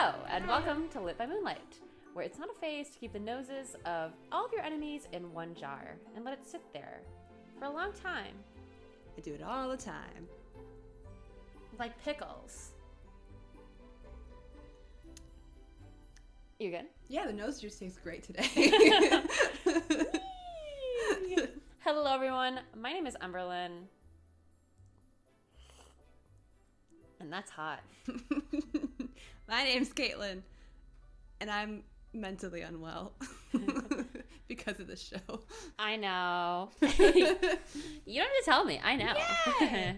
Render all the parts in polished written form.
Hello, and welcome to Lit by Moonlight, where it's not a phase to keep the noses of all of your enemies in one jar and let it sit there for a long time. I do it all the time. Like pickles. You good? Yeah, the nose juice tastes great today. Hello, everyone. My name is Umberlyn. And that's hot. My name's Caitlin, and I'm mentally unwell because of this show. I know. You don't have to tell me. I know. Yeah.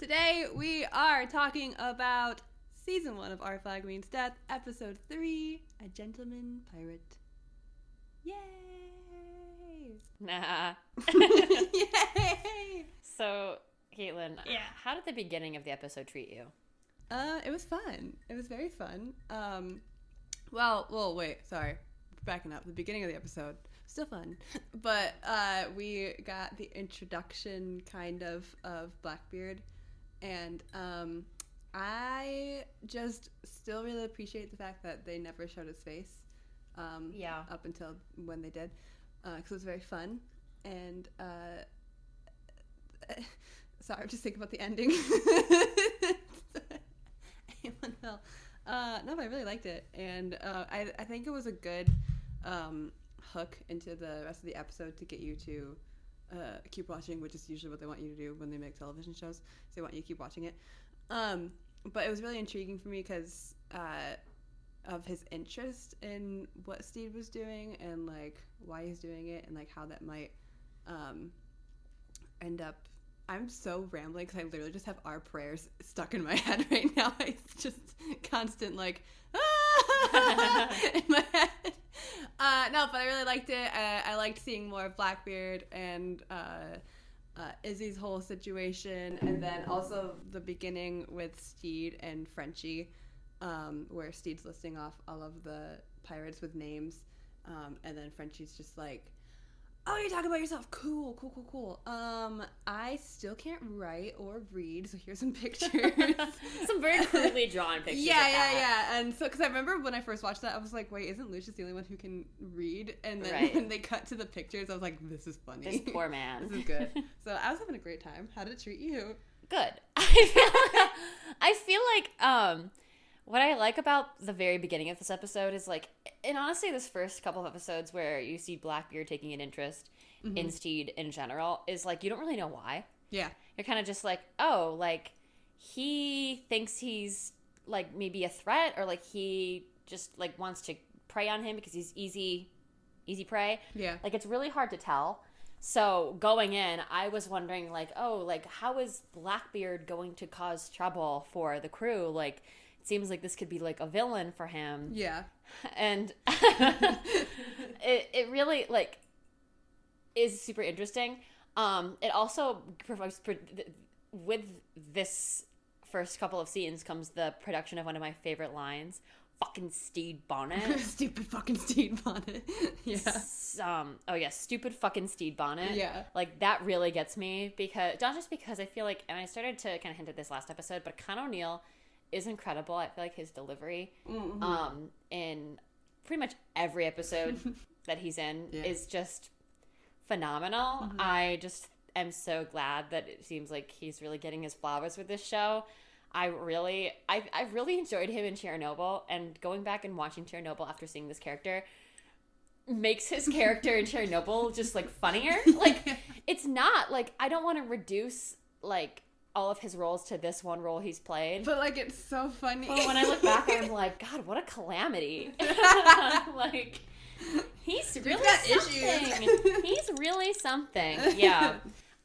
Today we are talking about Season 1 of Our Flag Means Death, Episode 3, A Gentleman Pirate. Yay! Nah. Yay! So, Caitlin, how did the beginning of the episode treat you? It was fun. It was very fun. Well, wait, sorry. Backing up. The beginning of the episode, still fun. But we got the introduction kind of Blackbeard. And I just still really appreciate the fact that they never showed his face. Up until when they did. Because it was very fun. And sorry, I'm just thinking about the ending. No, but I really liked it, and I think it was a good hook into the rest of the episode to get you to keep watching, which is usually what they want you to do when they make television shows. So they want you to keep watching it. But it was really intriguing for me because of his interest in what Steed was doing and like why he's doing it and like how that might end up. I'm so rambling because I literally just have our prayers stuck in my head right now. It's just constant like in my head. No, but I really liked it. I liked seeing more of Blackbeard and Izzy's whole situation, and then also the beginning with Steed and Frenchie, where Steed's listing off all of the pirates with names, and then Frenchie's just like, "Oh, you're talking about yourself. Cool. I still can't write or read, so here's some pictures." Some very crudely drawn pictures. Yeah. And so, because I remember when I first watched that, I was like, wait, isn't Lucius the only one who can read? And then when they cut to the pictures, I was like, this is funny. This poor man. This is good. So I was having a great time. How did it treat you? Good. I feel like what I like about the very beginning of this episode is like, and honestly, this first couple of episodes where you see Blackbeard taking an interest in Steed in general is like, you don't really know why. Yeah. You're kind of just like, oh, like he thinks he's like maybe a threat, or like he just like wants to prey on him because he's easy prey. Yeah. Like it's really hard to tell. So going in, I was wondering like, oh, like how is Blackbeard going to cause trouble for the crew? Like, it seems like this could be like a villain for him. Yeah. And it really like is super interesting. It also provides, with this first couple of scenes comes the production of one of my favorite lines. Fucking Steed Bonnet. Stupid fucking Steed Bonnet. Yeah. Stupid fucking Steed Bonnet. Yeah. Like, that really gets me because, not just because I feel like, and I started to kind of hint at this last episode, but Con O'Neill is incredible. I feel like his delivery in pretty much every episode that he's in is just phenomenal. I just am so glad that it seems like he's really getting his flowers with this show. I've really enjoyed him in Chernobyl, and going back and watching Chernobyl after seeing this character makes his character in Chernobyl just like funnier. Like, it's not like, I don't want to reduce like all of his roles to this one role he's played, but like it's so funny. But when I look back, I'm like, God, what a calamity. Like, he's really something. He's really something. Yeah.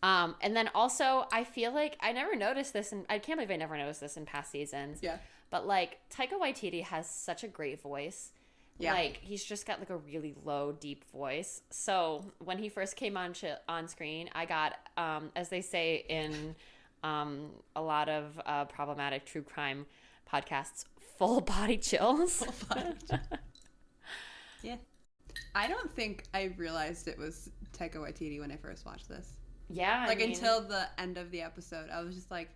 And then also, I feel like I never noticed this, and I can't believe I never noticed this in past seasons. Yeah. But like, Taika Waititi has such a great voice. Yeah. Like, he's just got like a really low, deep voice. So when he first came on screen, I got, as they say in a lot of problematic true crime podcasts, full body chills. Full body chills. Yeah. I don't think I realized it was Taika Waititi when I first watched this. Yeah. Like, until the end of the episode, I was just like,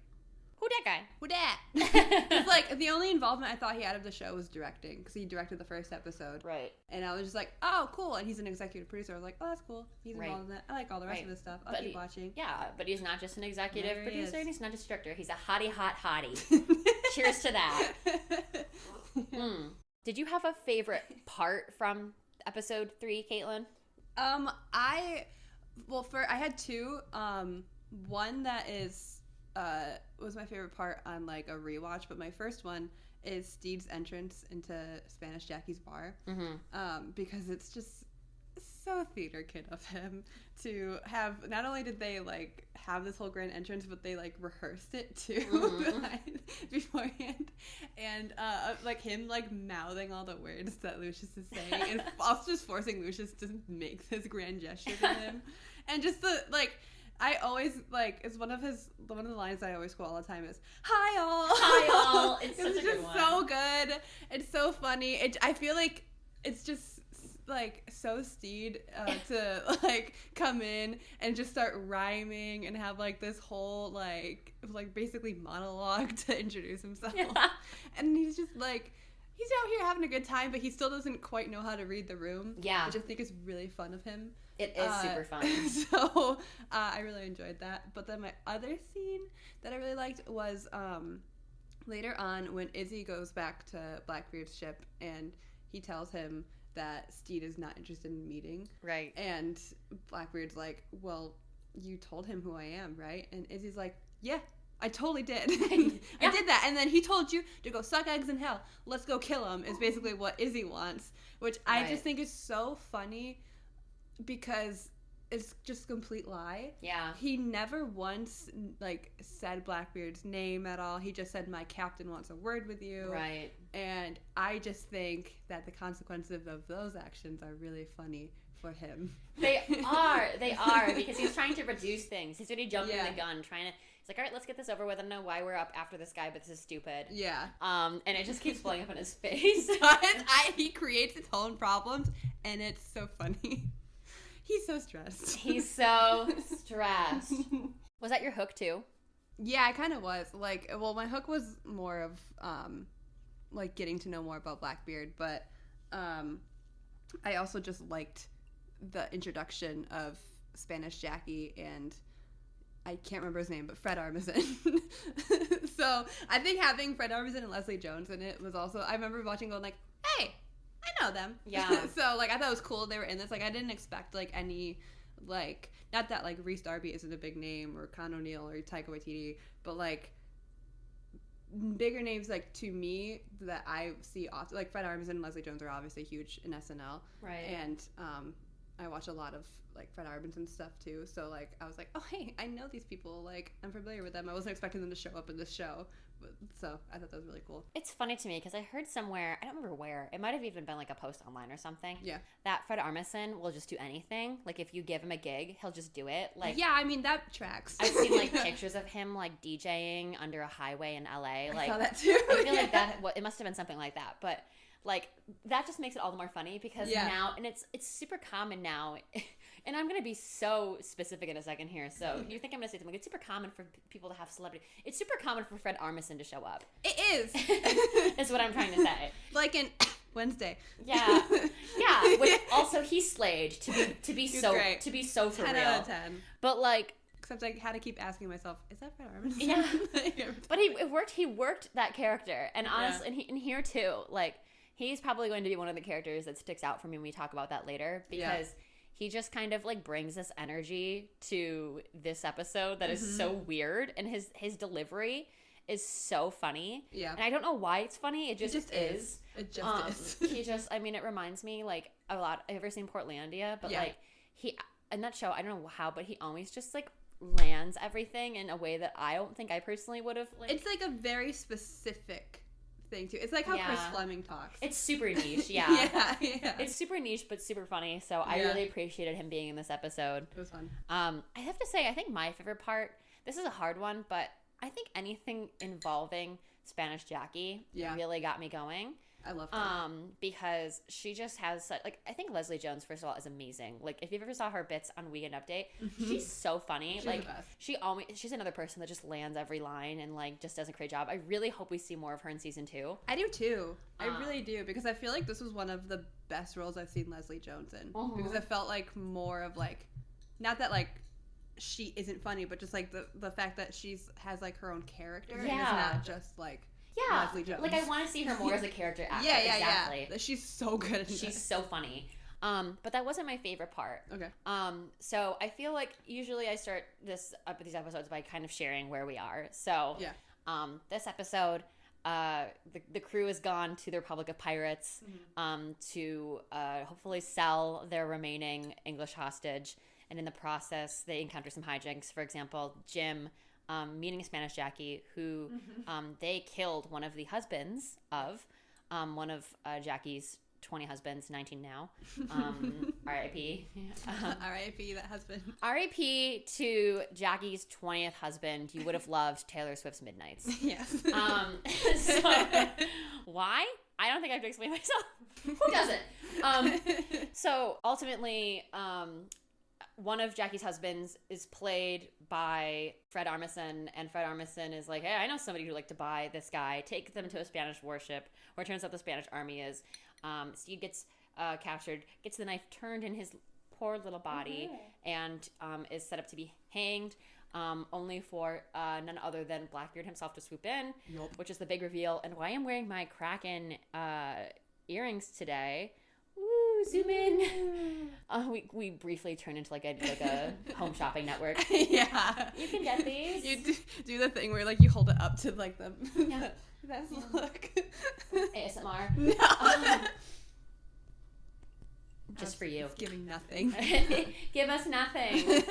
Who that guy? Who that? It's like the only involvement I thought he had of the show was directing, because he directed the first episode. Right. And I was just like, oh, cool. And he's an executive producer. I was like, oh, that's cool. He's involved in that. I like all the rest of his stuff. I'll keep watching. Yeah, but he's not just an executive producer, and he's not just a director. He's a hottie. Cheers to that. Did you have a favorite part from episode 3, Caitlin? I had two. One that was my favorite part on like a rewatch, but my first one is Steed's entrance into Spanish Jackie's bar. Because it's just so theater kid of him to have. Not only did they like have this whole grand entrance, but they like rehearsed it too beforehand, and like him like mouthing all the words that Lucius is saying, and also just forcing Lucius to make this grand gesture to him, and just the like. I always it's one of the lines I always quote all the time is "Hi all." Hi all. It's such a good one. So good. It's so funny. I feel like it's just like so Steed to like come in and just start rhyming and have like this whole like basically monologue to introduce himself. Yeah. And he's just like he's out here having a good time, but he still doesn't quite know how to read the room. Yeah. Which I think is really fun of him. It is super fun. So I really enjoyed that. But then my other scene that I really liked was later on when Izzy goes back to Blackbeard's ship and he tells him that Steed is not interested in meeting. Right. And Blackbeard's like, well, you told him who I am, right? And Izzy's like, yeah, I totally did. I did that. And then he told you to go suck eggs in hell. Let's go kill him is basically what Izzy wants, which I just think is so funny. Because it's just a complete lie. Yeah. He never once, like, said Blackbeard's name at all. He just said, my captain wants a word with you. Right. And I just think that the consequences of those actions are really funny for him. They are, because he's trying to reduce things. He's already jumping the gun, he's like, all right, let's get this over with. I don't know why we're up after this guy, but this is stupid. Yeah. And it just keeps blowing up in his face. He creates his own problems, and it's so funny. He's so stressed. He's so stressed. Was that your hook too? Yeah, I kind of was. Like, well, my hook was more of, like, getting to know more about Blackbeard, but I also just liked the introduction of Spanish Jackie and I can't remember his name, but Fred Armisen. So I think having Fred Armisen and Leslie Jones in it was also, I remember watching going like, hey, I know them. Yeah. So, like, I thought it was cool they were in this. Like, I didn't expect, like, any, like, not that, like, Rhys Darby isn't a big name, or Con O'Neill, or Taika Waititi, but, like, bigger names, like, to me, that I see often, like, Fred Armisen and Leslie Jones are obviously huge in SNL. Right. And I watch a lot of, like, Fred Armisen stuff, too. So, like, I was like, oh, hey, I know these people. Like, I'm familiar with them. I wasn't expecting them to show up in this show. So I thought that was really cool. It's funny to me because I heard somewhere, I don't remember where, it might have even been like a post online or something. Yeah. That Fred Armisen will just do anything. Like if you give him a gig, he'll just do it. Like yeah, I mean that tracks. I've seen like pictures of him like DJing under a highway in LA. Like I saw that too. I feel like that. It must have been something like that, but. Like, that just makes it all the more funny because now, and it's super common now, and I'm going to be so specific in a second here, so you think I'm going to say something, it's super common for people to have celebrity, it's super common for Fred Armisen to show up. It is. Is what I'm trying to say. Like in Wednesday. Yeah. Yeah, which also he slayed to be so great. To be so for 10 real. out of 10. But like, except I had to keep asking myself, is that Fred Armisen? Yeah. But it worked. He worked that character, and honestly, and here too, like, he's probably going to be one of the characters that sticks out for me when we talk about that later because he just kind of like brings this energy to this episode that is so weird, and his delivery is so funny. Yeah. And I don't know why it's funny. It just is. It just is. He just, I mean, it reminds me like a lot. I've ever seen Portlandia, but like he, in that show, I don't know how, but he always just like lands everything in a way that I don't think I personally would have. Like, it's like a very specific thing too. It's like how Chris Fleming talks. It's super niche, yeah. It's super niche but super funny. So I really appreciated him being in this episode. It was fun. I have to say, I think my favorite part. This is a hard one, but I think anything involving Spanish Jackie really got me going. I love her. Because she just has such, like, I think Leslie Jones, first of all, is amazing. Like, if you've ever saw her bits on Weekend Update, she's so funny. She's like, the best. She's another person that just lands every line and, like, just does a great job. I really hope we see more of her in season 2. I do too. I really do, because I feel like this was one of the best roles I've seen Leslie Jones in. Because I felt like more of, like, not that, like, she isn't funny, but just, like, the fact that has, like, her own character. And it's not just, like, Leslie Jones. Like, I want to see her more as a character actor. Exactly. She's so good. She's so funny. But that wasn't my favorite part. Okay. So I feel like usually I start these episodes by kind of sharing where we are. So this episode, the crew has gone to the Republic of Pirates to hopefully sell their remaining English hostage, and in the process they encounter some hijinks. For example, Jim meeting Spanish Jackie, who they killed one of the husbands of one of Jackie's 20 husbands, 19 now. R.I.P. R.I.P. that husband. R.I.P. to Jackie's 20th husband. You would have loved Taylor Swift's Midnights. Yes. So, why? I don't think I have to explain myself. Who doesn't? So ultimately, one of Jackie's husbands is played by Fred Armisen, and Fred Armisen is like, hey, I know somebody who'd like to buy this guy, take them to a Spanish warship, where it turns out the Spanish army is. Steve gets captured, gets the knife turned in his poor little body, and is set up to be hanged, only for none other than Blackbeard himself to swoop in, which is the big reveal, and why I'm wearing my Kraken earrings today. Woo, zoom in. We briefly turn into like a home shopping network. Yeah. You can get these. You do the thing where like you hold it up to like the best look. ASMR. No. Just for you. It's giving nothing. Give us nothing.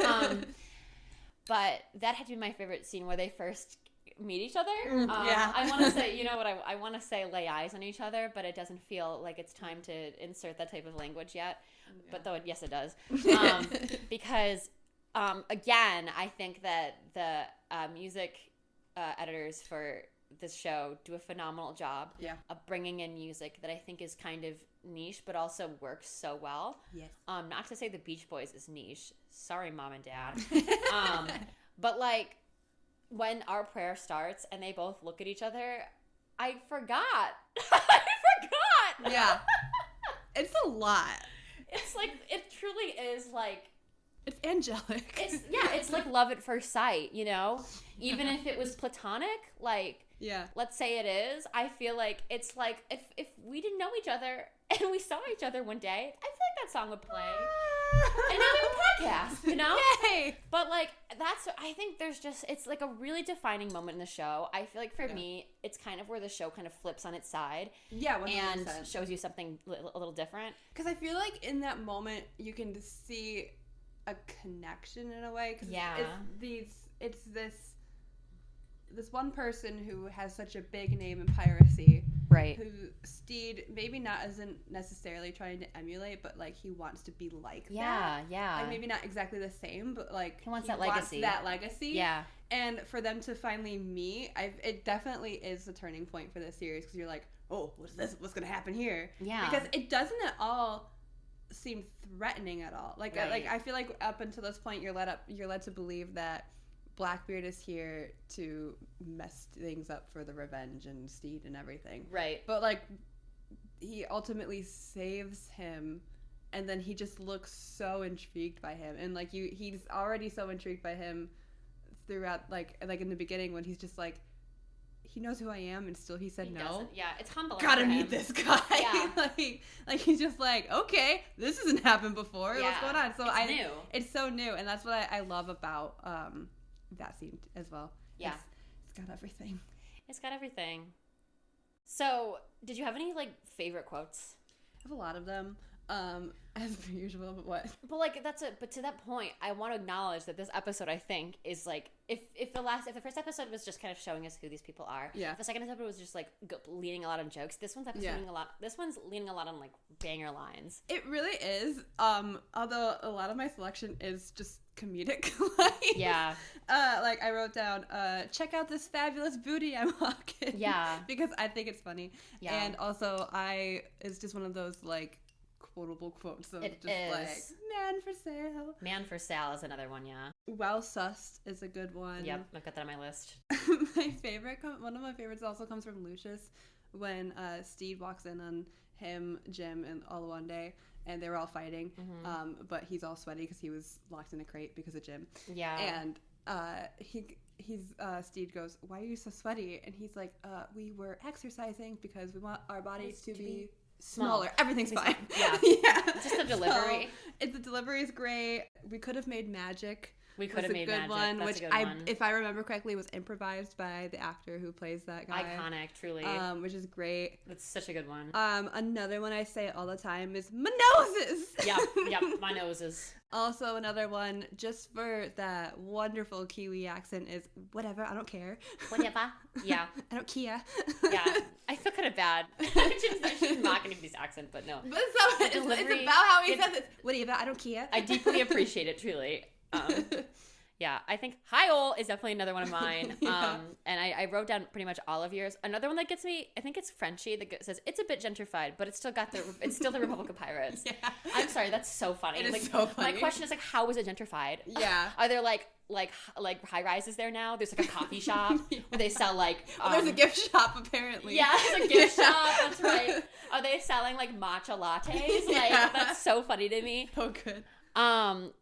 But that had to be my favorite scene where they first meet each other. I want to say, you know what, I want to say lay eyes on each other, but it doesn't feel like it's time to insert that type of language yet. But though, yes, it does. Because, again, I think that the music editors for this show do a phenomenal job of bringing in music that I think is kind of niche, but also works so well. Yes. Not to say the Beach Boys is niche. Sorry, Mom and Dad. But, like, when our prayer starts and they both look at each other, I forgot. I forgot. Yeah. It's a lot. It's like, it truly is like, it's angelic. It's like love at first sight, you know? Even if it was platonic, like, let's say it is, I feel like it's like, if we didn't know each other and we saw each other one day, I feel like that song would play. And now we have a podcast, you know? Yay! But, like, I think there's just, it's like a really defining moment in the show. I feel like for me, it's kind of where the show kind of flips on its side. Yeah, 100%. And shows you something a little different. Because I feel like in that moment, you can see a connection in a way. Cause it's this one person who has such a big name in piracy. Right. Who Steed maybe isn't necessarily trying to emulate, but like he wants to be like that. Yeah. Like maybe not exactly the same, but like he wants that legacy. Yeah. And for them to finally meet, it definitely is a turning point for this series, because you're like, oh, what's this? What's gonna happen here? Yeah. Because it doesn't at all seem threatening at all. Like I feel like up until this point, you're led to believe that Blackbeard is here to mess things up for the revenge and Steed and everything. Right. But, like, he ultimately saves him, and then he just looks so intrigued by him. And, like, he's already so intrigued by him throughout, like in the beginning when he's just like, he knows who I am, and still he said no. Doesn't. Yeah, it's humbling. Gotta meet this guy. Yeah. like he's just like, okay, this hasn't happened before. Yeah. What's going on? So it's new. It's so new, and that's what I love about that scene as well. Yeah. It's got everything. It's got everything. So, did you have any, like, favorite quotes? I have a lot of them, as per usual, but what? But, like, but to that point, I want to acknowledge that this episode, I think, is, like, if the first episode was just kind of showing us who these people are, if the second episode was just, like, leaning a lot on jokes, this one's leaning a lot on, like, banger lines. It really is, although a lot of my selection is just comedic lines. Yeah. Like I wrote down, check out this fabulous booty I'm walking. Yeah. Because I think it's funny. Yeah. And also it's just one of those like quotable quotes of It just is. like, man for sale. Man for Sale is another one, yeah. Well sussed is a good one. Yep, I've got that on my list. One of my favorites also comes from Lucius when Steed walks in on him, Jim, and Oluwande, and they were all fighting, but he's all sweaty because he was locked in a crate because of Jim. Yeah. And Steed goes, why are you so sweaty? And he's like, we were exercising because we want our bodies to be smaller. Everything's fine. Yeah. Yeah. Just the delivery. So, the delivery is great. We could have made magic. We could have made good magic. one, That's which a good one. if I remember correctly, was improvised by the actor who plays that guy. Iconic, truly. Which is great. That's such a good one. Another one I say all the time is my noses. Yep, my noses. Also, another one just for that wonderful Kiwi accent is whatever. I don't care. Whatever. Yeah. I don't care. Yeah. I feel kind of bad. She's not going to use accent, but no. But it's about how he says it. Whatever. I don't care. I deeply appreciate it, truly. Yeah, I think Hi-Ol is definitely another one of mine. Yeah. And I wrote down pretty much all of yours. Another one that gets me, I think it's Frenchie that says it's a bit gentrified, but it's still the Republic of Pirates. Yeah. I'm sorry, that's so funny. It is like, so funny. My question is like, how is it gentrified? Yeah. Are there like high rises there now? There's like a coffee shop where they sell like. There's a gift shop apparently. Yeah, there's a gift shop. That's right. Are they selling like matcha lattes? Like that's so funny to me. So good.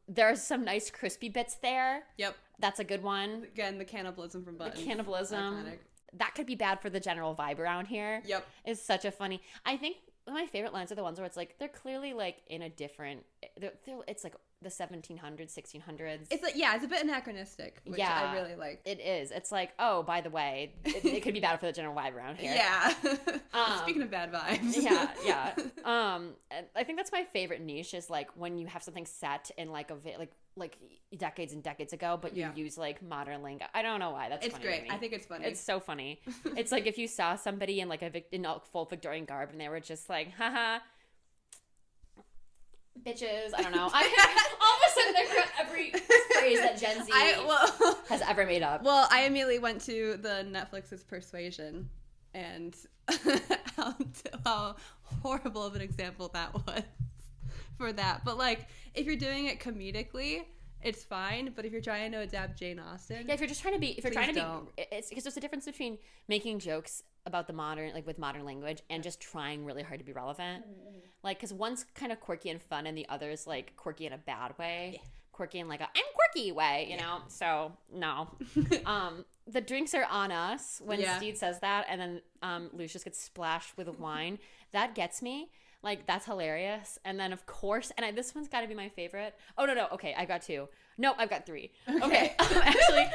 There's some nice crispy bits there. Yep. That's a good one. Again, the cannibalism from Buttons. The cannibalism. Iconic. That could be bad for the general vibe around here. Yep. It's such a funny. I think one of my favorite lines are the ones where it's like they're clearly like in a different. It's like the 1700s, 1600s. It's like it's a bit anachronistic, which I really like. It is. It's like, oh, by the way, it could be bad for the general vibe around here. Yeah. Speaking of bad vibes. Yeah. And I think that's my favorite niche is like when you have something set in like like decades and decades ago, but you use like modern lingo. I don't know why. That's it's funny great. to me. I think it's funny. It's so funny. It's like if you saw somebody in like in a full Victorian garb and they were just like, haha, bitches. I don't know. All of a sudden, I forgot every phrase that Gen Z has ever made up. Well, I immediately went to the Netflix's Persuasion and how horrible of an example that was for that. But like, if you're doing it comedically, it's fine. But if you're trying to adapt Jane Austen, if you're trying to be, don't. It's because there's a difference between making jokes about the modern, like with modern language, and just trying really hard to be relevant. Like, because one's kind of quirky and fun, and the other's like quirky in a bad way. Quirky in like I'm quirky way, you know. So no. The drinks are on us when Steed says that, and then Lucius gets splashed with wine. That gets me. Like, that's hilarious. And then, of course, this one's got to be my favorite. Oh, no. Okay, I got two. Nope, I've got three. Okay. Actually,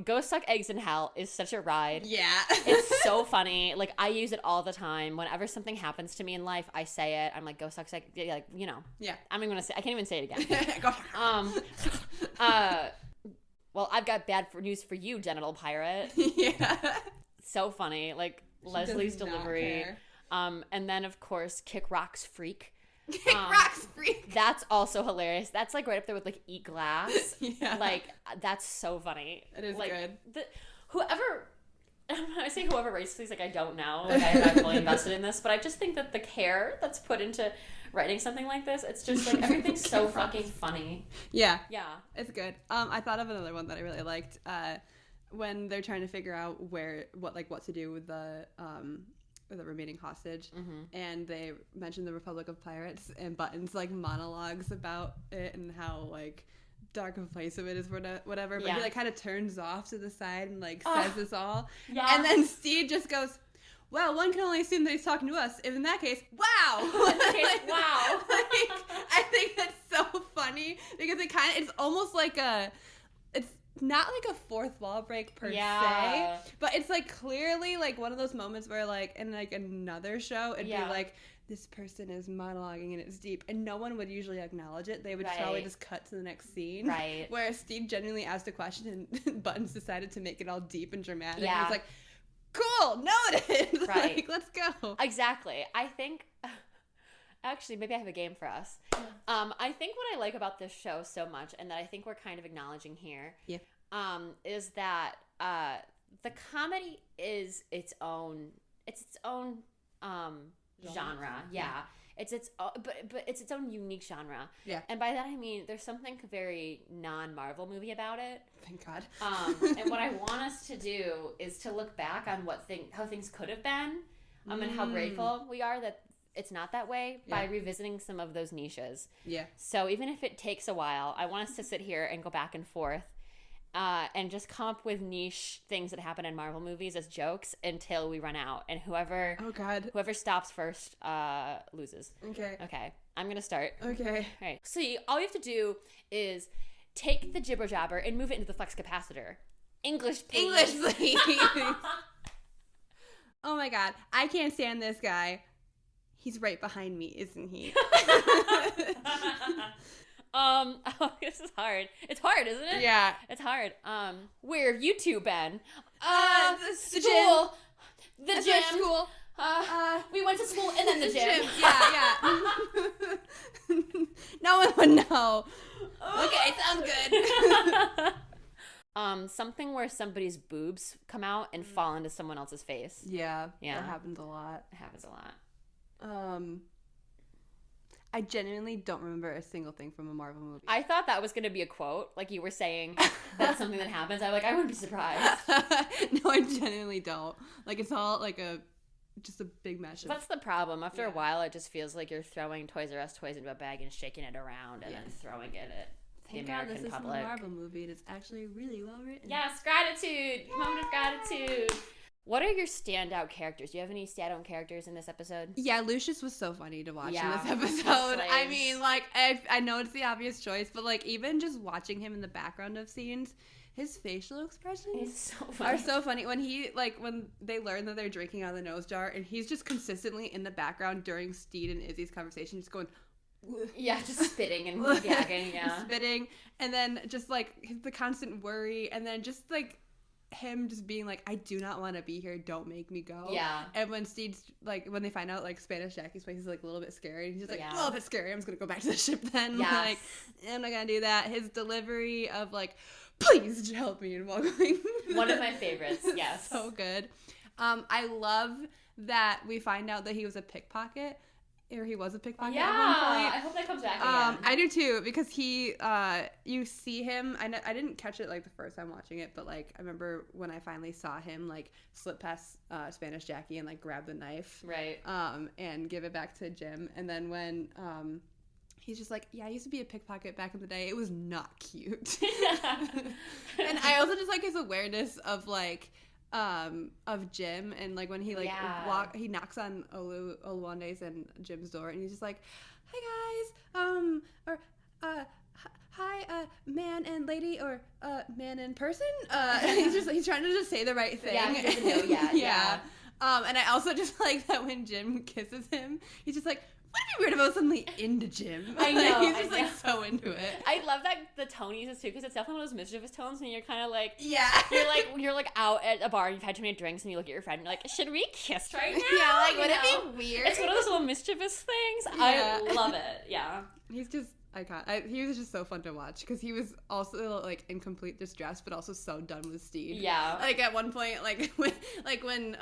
Go Suck Eggs in Hell is such a ride. Yeah. It's so funny. Like, I use it all the time. Whenever something happens to me in life, I say it. I'm like, go suck eggs. Like, you know. Yeah. I'm going to say, I can't even say it again. Well, I've got bad news for you, genital pirate. Yeah. So funny. Like, Leslie's delivery. And then, of course, Kick Rocks Freak. Kick Rocks Freak. That's also hilarious. That's, like, right up there with, like, Eat Glass. Yeah. Like, that's so funny. It is like, good. I say whoever writes these, like, I don't know. Like, I'm not fully invested in this. But I just think that the care that's put into writing something like this, it's just, like, everything's so fucking funny. Yeah. Yeah. It's good. I thought of another one that I really liked. When they're trying to figure out what to do with the remaining hostage, and they mention the Republic of Pirates, and Buttons like monologues about it and how like dark of a place of it is, whatever. But he like kind of turns off to the side and like says this all, and then Steve just goes, "Well, one can only assume that he's talking to us. If in that case, wow, wow." Like, I think that's so funny because it's almost like it's not like a fourth wall break per se, but it's like clearly like one of those moments where like in like another show it'd be like this person is monologuing and it's deep and no one would usually acknowledge it. They would probably just cut to the next scene. Right. Whereas Steve genuinely asked a question and Buttons decided to make it all deep and dramatic. Yeah. And it's like, cool, noted. Right. Like, let's go. Exactly. I think Actually, maybe I have a game for us. I think what I like about this show so much, and that I think we're kind of acknowledging here, is that the comedy is its own genre. Yeah. It's its but it's its own unique genre. Yeah. And by that I mean there's something very non-Marvel movie about it. Thank God. And what I want us to do is to look back on how things could have been, and how grateful we are that it's not that way by revisiting some of those niches. Yeah. So even if it takes a while, I want us to sit here and go back and forth. And just come up with niche things that happen in Marvel movies as jokes until we run out. And whoever stops first loses. Okay. I'm going to start. Okay. All right. So all you have to do is take the jibber jabber and move it into the flux capacitor. English, please. Oh my God. I can't stand this guy. He's right behind me, isn't he? This is hard. It's hard, isn't it? Yeah. It's hard. Where have you two been? The school. The gym. School. We went to school and then the gym. Yeah. No one would know. Okay, sounds good. Something where somebody's boobs come out and fall into someone else's face. Yeah. That happens a lot. It happens a lot. I genuinely don't remember a single thing from a Marvel movie. I thought that was going to be a quote. Like you were saying that's something that happens. I wouldn't be surprised. No, I genuinely don't. Like it's all like just a big mesh. That's the problem. After a while, it just feels like you're throwing Toys R Us toys into a bag and shaking it around and then throwing it at the American public. This is a Marvel movie and it's actually really well written. Yes, gratitude. Moment of gratitude. What are your standout characters? Do you have any standout characters in this episode? Yeah, Lucius was so funny to watch in this episode. I mean, like, I know it's the obvious choice, but, like, even just watching him in the background of scenes, his facial expressions are so funny. When when they learn that they're drinking out of the nose jar, and he's just consistently in the background during Steed and Izzy's conversation, just going... Yeah, just spitting and gagging, spitting, and then just, like, the constant worry, and then just, like... him just being like, I do not want to be here, don't make me go. Yeah. And when Steed's like, when they find out like Spanish Jackie's place is like a little bit scary, and he's just like, a little bit scary, I'm just gonna go back to the ship then. Yes. Like, I'm not gonna do that. His delivery of like, please help me and welcoming. One of my favorites. Yes. So good. I love that we find out that he was a pickpocket. Or he was a pickpocket at one point. I hope that comes back again. I do too, because he, you see him, I didn't catch it like the first time watching it, but like I remember when I finally saw him like slip past Spanish Jackie and like grab the knife. Right. And give it back to Jim. And then when he's just like, I used to be a pickpocket back in the day. It was not cute. And I also just like his awareness of like, of Jim, and like when he like he knocks on Oluwande's and Jim's door, and he's just like, hi guys, hi man and lady, or man and person, he's trying to just say the right thing. Yeah, he doesn't know yet. Yeah. And I also just like that when Jim kisses him, he's just like, wouldn't it be weird if I was suddenly into Jim? I know. He's just like so into it. I love that the tone he uses too, because it's definitely one of those mischievous tones, and you're kind of like, you're like out at a bar and you've had too many drinks, and you look at your friend and you're like, should we kiss right now? Yeah, like would it be weird? It's one of those little mischievous things. Yeah. I love it. Yeah. He's just he was just so fun to watch, because he was also like in complete distress, but also so done with Steed. Yeah. Like at one point, like when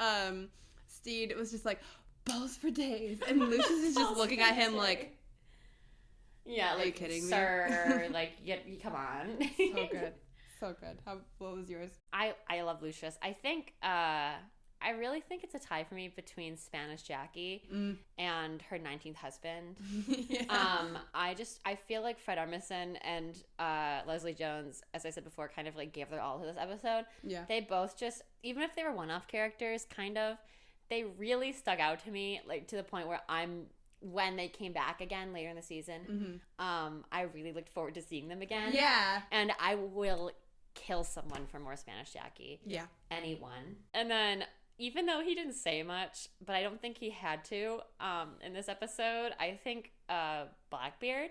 Steed was just like, balls for days, and Lucius is just looking at him like, yeah, like, are you kidding sir, me? Like, you come on. So good. What was yours? I love Lucius. I think I really think it's a tie for me between Spanish Jackie and her 19th husband. I feel like Fred Armisen and Leslie Jones, as I said before, kind of like gave their all to this episode. Yeah. They both just, even if they were one-off characters, kind of, they really stuck out to me, like to the point where when they came back again later in the season, I really looked forward to seeing them again. Yeah. And I will kill someone for more Spanish Jackie. Yeah. Anyone. And then, even though he didn't say much, but I don't think he had to, in this episode, I think Blackbeard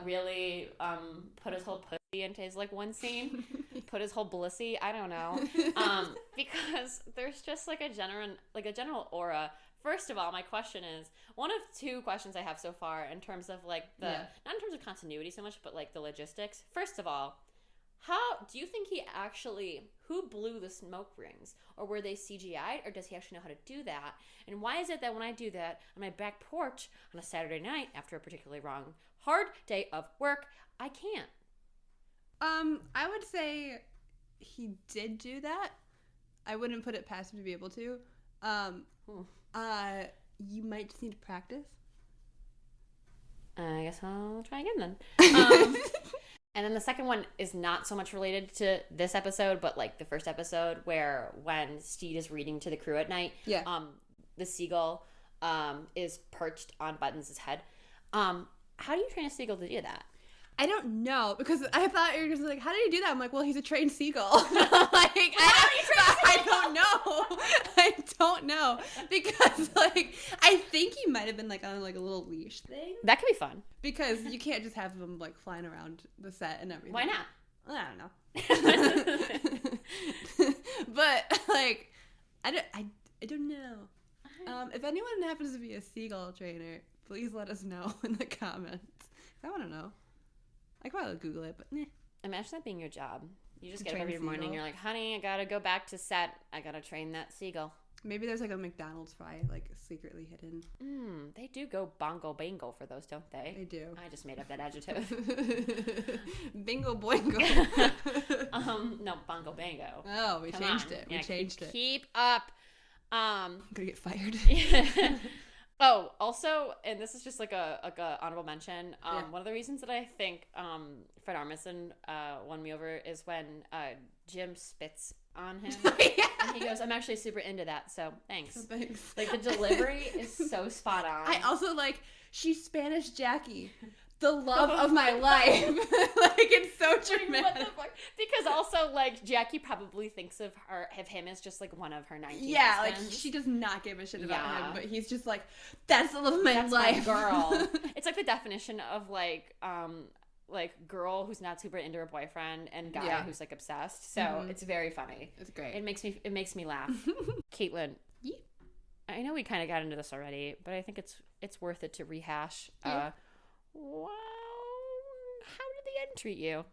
really put his whole pussy into his like one scene. Put his whole blissy, I don't know, because there's just like a general aura First of all, my question is one of two questions I have so far in terms of like not in terms of continuity so much, but like the logistics. First of all, how do you think who blew the smoke rings, or were they CGI'd, or does he actually know how to do that? And why is it that when I do that on my back porch on a Saturday night after a particularly hard day of work, I can't? I would say he did do that. I wouldn't put it past him to be able to. You might just need to practice. I guess I'll try again then. And then the second one is not so much related to this episode, but like the first episode when Steed is reading to the crew at night. Yeah. The seagull is perched on Buttons' head. How do you train a seagull to do that? I don't know, because I thought you were just like, how did he do that? I'm like, well, he's a trained seagull. I don't know. Because, like, I think he might have been, like, on, like, a little leash thing. That could be fun. Because you can't just have them, like, flying around the set and everything. Why not? I don't know. But, like, I don't know. If anyone happens to be a seagull trainer, please let us know in the comments. I want to know. I could probably Google it, but nah. Imagine that being your job. You just get up every morning, you're like, honey, I gotta go back to set. I gotta train that seagull. Maybe there's like a McDonald's fry, like secretly hidden. They do go bongo bango for those, don't they? They do. I just made up that adjective. Bingo boingo. No, bongo bango. Oh, we changed it. We changed it. Keep up. I'm gonna get fired. Oh, also, and this is just like a honorable mention. One of the reasons that I think Fred Armisen won me over is when Jim spits on him. And he goes, I'm actually super into that, so thanks. Like, the delivery is so spot on. I also like, she's Spanish Jackie. The love of my life. Like, it's so dramatic. What the fuck? Because also, like, Jackie probably thinks of him as just, like, one of her 19 Yeah, husbands. like, she does not give a shit about him, but he's just like, that's the love of my life. My girl. It's like the definition of, like, girl who's not super into her boyfriend and guy who's, like, obsessed. So it's very funny. It's great. It makes me laugh. Caitlin, I know we kind of got into this already, but I think it's worth it to rehash. Wow. How did the end treat you?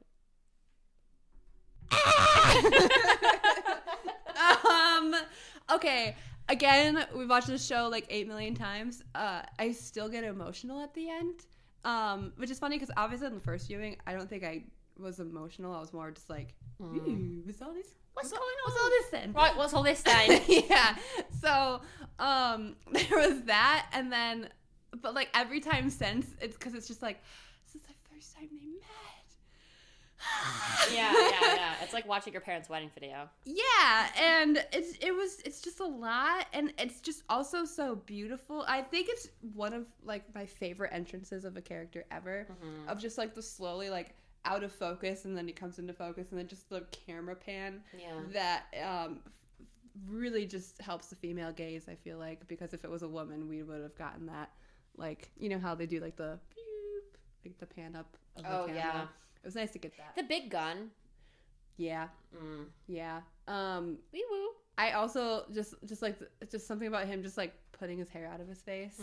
Okay. Again, we've watched this show like 8 million times. I still get emotional at the end. Which is funny because obviously in the first viewing, I don't think I was emotional. I was more just like, ooh, what's all this? What's all this then? Right, what's all this then? Yeah. So, there was that, and then, but like every time since, it's because it's just like, this is the first time they met. Yeah. It's like watching your parents' wedding video. Yeah, and it's just a lot, and it's just also so beautiful. I think it's one of like my favorite entrances of a character ever, of just like the slowly like out of focus, and then it comes into focus, and then just the camera pan that really just helps the female gaze, I feel like, because if it was a woman, we would have gotten that, like, you know how they do like the like the pan up of the camera. Yeah. It was nice to get that. The big gun. Yeah. Yeah. Wee woo. I also just like just something about him just like putting his hair out of his face.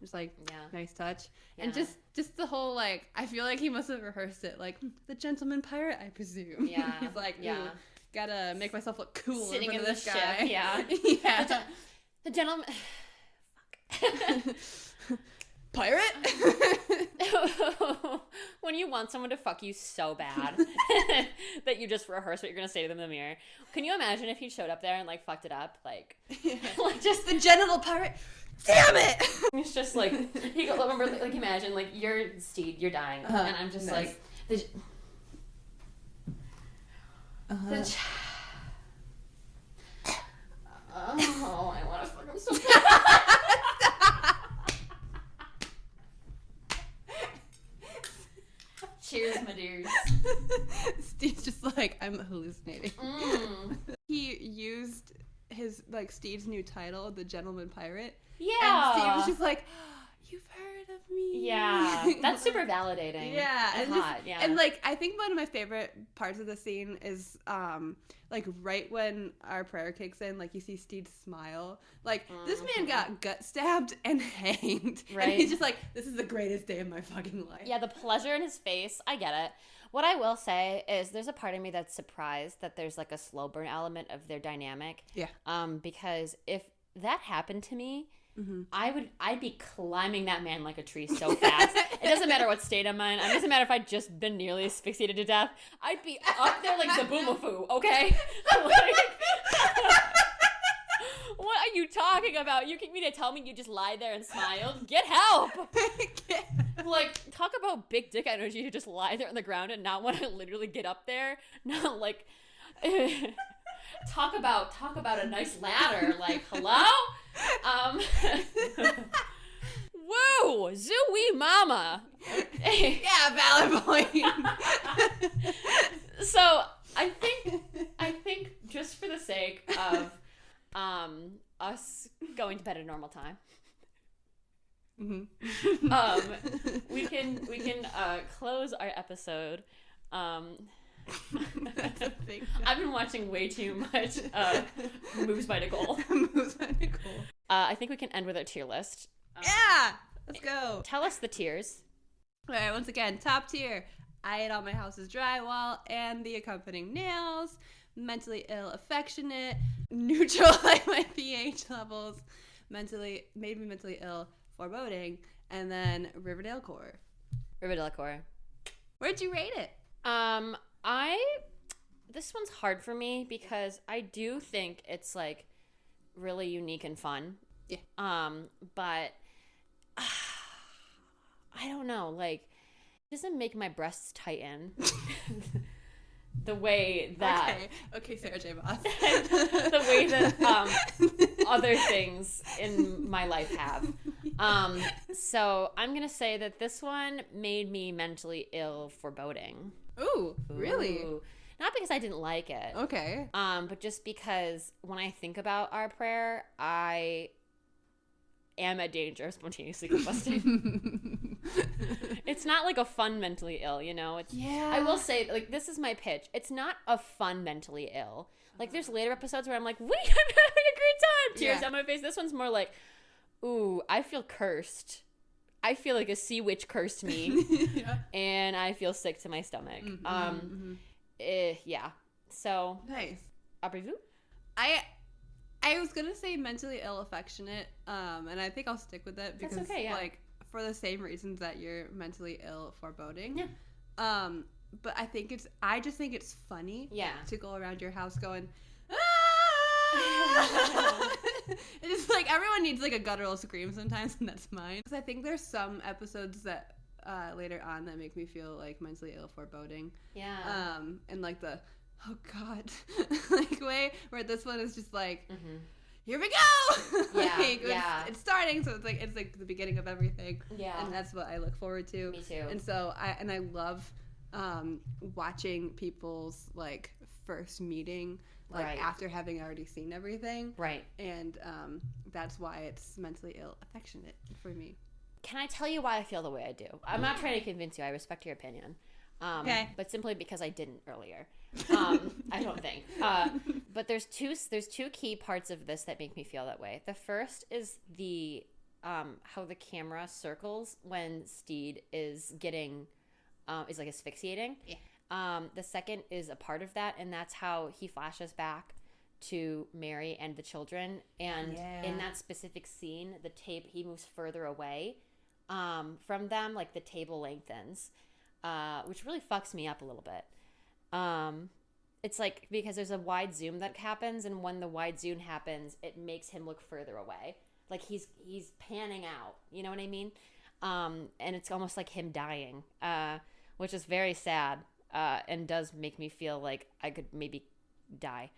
Just like nice touch. Yeah. And just the whole like, I feel like he must have rehearsed it like the gentleman pirate, I presume. Yeah. He's like, ooh, gotta make myself look cool sitting in front of this guy. Ship. Yeah. Yeah. The gentleman. Fuck. Pirate? When you want someone to fuck you so bad that you just rehearse what you're gonna say to them in the mirror. Can you imagine if he showed up there and like fucked it up? Like, like just the genital pirate. Damn it! It's just like, you go, remember, like imagine like you're Steed, you're dying, and I'm just nice. Like oh, I want to fuck him so bad. Cheers, my dears. Steve's just like, I'm hallucinating. He used his, like, Steve's new title, the Gentleman Pirate. Yeah. And Steve was just like, you've heard of me. Yeah, that's super validating. Yeah, and hot. Yeah, and like I think one of my favorite parts of the scene is like right when our prayer kicks in, like you see Steed smile. Like this man got gut stabbed and hanged, right? And he's just like, this is the greatest day of my fucking life. Yeah, the pleasure in his face. I get it. What I will say is there's a part of me that's surprised that there's like a slow burn element of their dynamic. Yeah. Because if that happened to me, I'd be climbing that man like a tree so fast. It doesn't matter what state I'm in. It doesn't matter if I'd just been nearly asphyxiated to death. I'd be up there like Zaboomafoo, okay? Like, what are you talking about? You mean to tell me you just lie there and smiled? Get help! Like, talk about big dick energy to just lie there on the ground and not want to literally get up there. Not like, talk about a nice ladder. Like, hello? Woo! Zooey mama! Yeah, valid point. So, I think just for the sake of us going to bed at a normal time, we can close our episode. That's a thing. I've been watching way too much Moves by Nicole. I think we can end with our tier list. Yeah, let's go. Tell us the tiers. All right, once again, top tier. I ate all my house's drywall and the accompanying nails. Mentally ill, affectionate. Neutral, like my pH levels. Made me mentally ill, foreboding. And then Riverdale Core. Riverdale Core. Where'd you rate it? This one's hard for me because I do think it's like really unique and fun. Yeah. But I don't know, like it doesn't make my breasts tighten the way that okay, Sarah J. Maas. the way that other things in my life have. So I'm gonna say that this one made me mentally ill, foreboding. Ooh, really? Ooh. Not because I didn't like it. Okay. But just because when I think about our prayer, I am at danger of spontaneously combusting. It's not like a fun mentally ill, you know? I will say, like, this is my pitch. It's not a fun mentally ill. Like, there's later episodes where I'm like, wait, I'm having a great time. Tears on my face. This one's more like, ooh, I feel cursed. I feel like a sea witch cursed me. And I feel sick to my stomach. Yeah. So. Nice. Après vous? I was gonna say mentally ill, affectionate, and I think I'll stick with it because, that's okay, yeah. like, for the same reasons that you're mentally ill, foreboding. Yeah. But I just think it's funny. Yeah. To go around your house going, ah! It's like everyone needs like a guttural scream sometimes, and that's mine. Because I think there's some episodes that later on that make me feel like mentally ill, foreboding. Yeah. And like the oh god like way where this one is just like here we go. Like, it's starting, so it's like the beginning of everything. Yeah. And that's what I look forward to. Me too. And so I love watching people's like first meeting like after having already seen everything. Right. And that's why it's mentally ill, affectionate for me. Can I tell you why I feel the way I do? I'm not trying to convince you. I respect your opinion. Okay. But simply because I didn't earlier. I don't think. But there's two key parts of this that make me feel that way. The first is the how the camera circles when Steed is getting is like asphyxiating. Yeah. The second is a part of that, and that's how he flashes back to Mary and the children. And in that specific scene, he moves further away from them, like the table lengthens. Which really fucks me up a little bit. It's like because there's a wide zoom that happens, and when the wide zoom happens, it makes him look further away. Like he's panning out. You know what I mean? And it's almost like him dying, which is very sad and does make me feel like I could maybe die.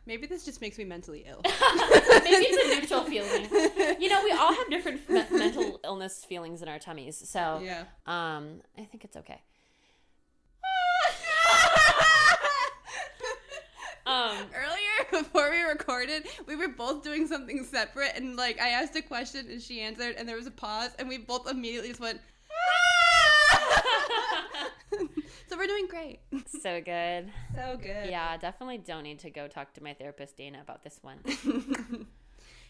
Maybe this just makes me mentally ill. Maybe it's a neutral feeling. You know, we all have different mental illness feelings in our tummies, so I think it's okay. Earlier, before we recorded, recorded, we were both doing something separate, and like I asked a question and she answered, and there was a pause, and we both immediately just went, ah! So we're doing great. So good. So good. Yeah, definitely don't need to go talk to my therapist, Dana, about this one.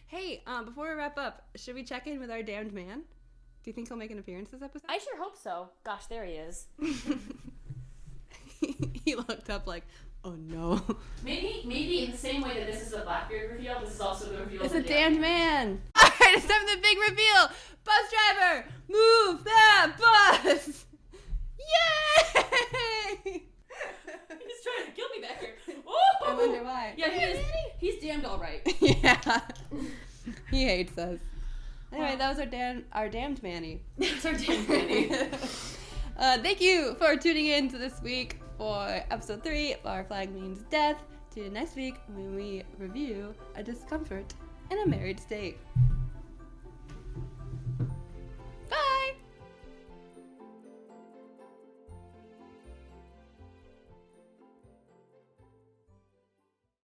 Hey, before we wrap up, should we check in with our damned man? Do you think he'll make an appearance this episode? I sure hope so. Gosh, there he is. He looked up like, oh no. Maybe in the same way that this is a Blackbeard reveal, this is also the reveal it's of a the damned man. All right, it's time for the big reveal. Bus driver, move that bus. Yay! He's trying to kill me back here. I wonder why. Yeah, he's damned all right. Yeah. He hates us. Anyway, that was our damned Manny. That's our damned Manny. Thank you for tuning in to this week for episode 3 of Our Flag Means Death. Tune in next week when we review A Discomfort in a Married State.